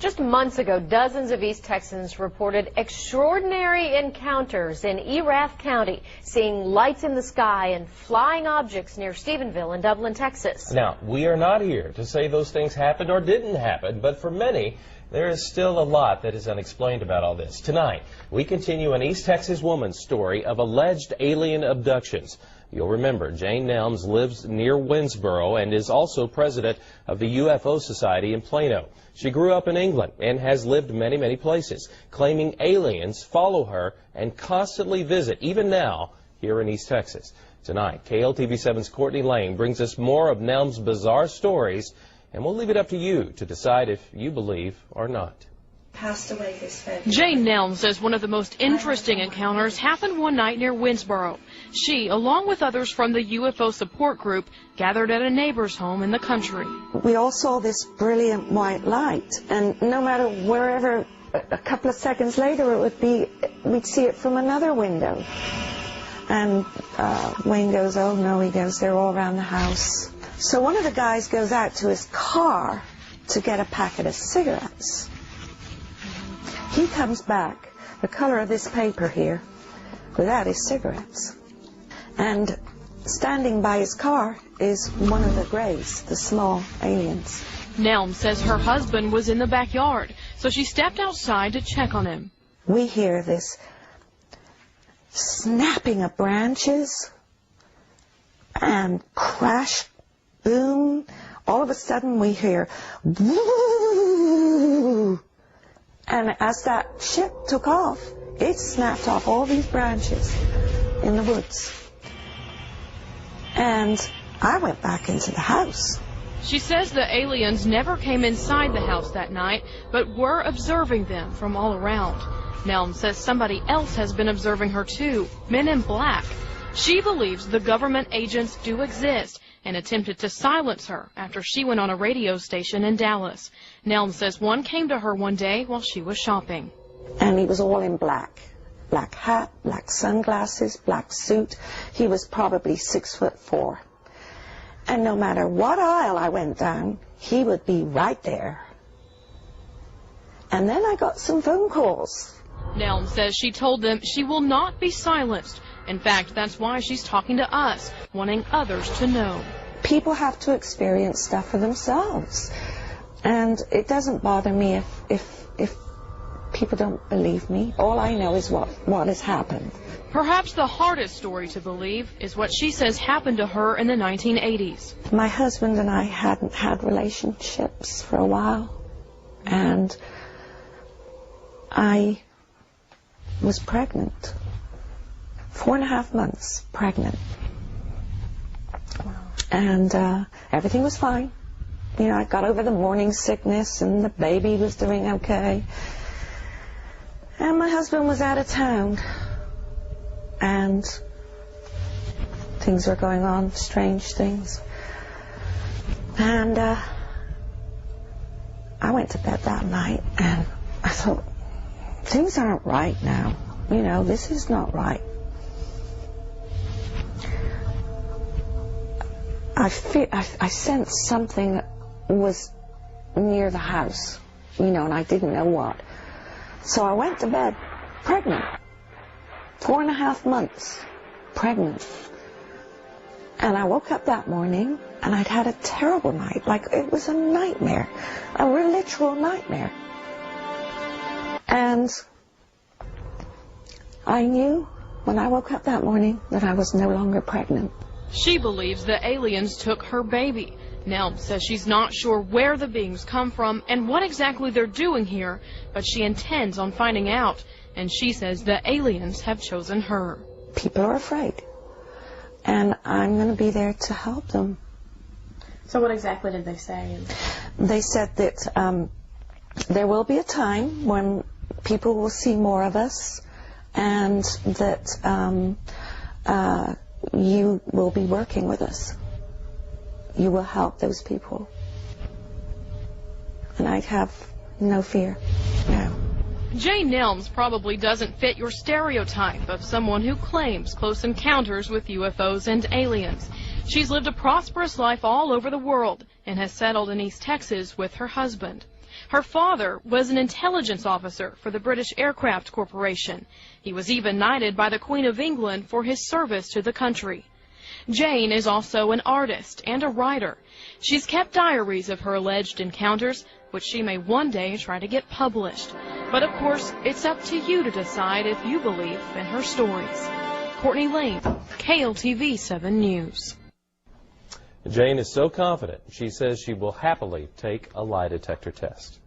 Just months ago, dozens of East Texans reported extraordinary encounters in Erath County, seeing lights in the sky and flying objects near Stephenville in Dublin, Texas. Now, we are not here to say those things happened or didn't happen, but for many, there is still a lot that is unexplained about all this. Tonight, we continue an East Texas woman's story of alleged alien abductions. You'll remember, Jane Nelms lives near Winsboro and is also president of the UFO Society in Plano. She grew up in England and has lived many, many places, claiming aliens follow her and constantly visit, even now, here in East Texas. Tonight, KLTV7's Courtney Lane brings us more of Nelms' bizarre stories, and we'll leave it up to you to decide if you believe or not. Jane Nelms says one of the most interesting encounters happened one night near Winsboro. She, along with others from the UFO support group, gathered at a neighbor's home in the country. We all saw this brilliant white light, and no matter wherever, a couple of seconds later it would be, we'd see it from another window. And Wayne goes, oh no, he goes, they're all around the house. So one of the guys goes out to his car to get a packet of cigarettes. He comes back, the color of this paper here, without his cigarettes. And standing by his car is one of the grays, the small aliens. Nelms says her husband was in the backyard, so she stepped outside to check on him. We hear this snapping of branches and crash, boom. All of a sudden we hear woo. And as that ship took off, it snapped off all these branches in the woods. And I went back into the house. She says the aliens never came inside the house that night, but were observing them from all around. Nelms says somebody else has been observing her too, men in black. She believes the government agents do exist and attempted to silence her after she went on a radio station in Dallas. Nelms says one came to her one day while she was shopping. And he was all in black. Black hat, black sunglasses, black suit. He was probably 6'4". And no matter what aisle I went down, he would be right there. And then I got some phone calls. Nelms says she told them she will not be silenced. In fact, that's why she's talking to us, wanting others to know. People have to experience stuff for themselves. And it doesn't bother me if people don't believe me. All I know is what has happened. Perhaps the hardest story to believe is what she says happened to her in the 1980s. My husband and I hadn't had relationships for a while. And I was pregnant. 4.5 months pregnant. And everything was fine. You know, I got over the morning sickness and the baby was doing okay. And my husband was out of town. And things were going on, strange things. And I went to bed that night and I thought, things aren't right now. You know, this is not right. I sensed something was near the house, you know, and I didn't know what. So I went to bed pregnant, 4.5 months pregnant. And I woke up that morning and I'd had a terrible night, like it was a nightmare, a literal nightmare. And I knew when I woke up that morning that I was no longer pregnant. She believes the aliens took her baby. Nelms says she's not sure where the beings come from and what exactly they're doing here, but she intends on finding out. And she says the aliens have chosen her. People are afraid, and I'm going to be there to help them. So what exactly did they say? They said that there will be a time when people will see more of us, and that you will be working with us. You will help those people. And I'd have no fear. No. Jane Nelms probably doesn't fit your stereotype of someone who claims close encounters with UFOs and aliens. She's lived a prosperous life all over the world, and has settled in East Texas with her husband. Her father was an intelligence officer for the British Aircraft Corporation. He was even knighted by the Queen of England for his service to the country. Jane is also an artist and a writer. She's kept diaries of her alleged encounters, which she may one day try to get published. But of course, it's up to you to decide if you believe in her stories. Courtney Lane, KLTV 7 News. Jane is so confident, she says she will happily take a lie detector test.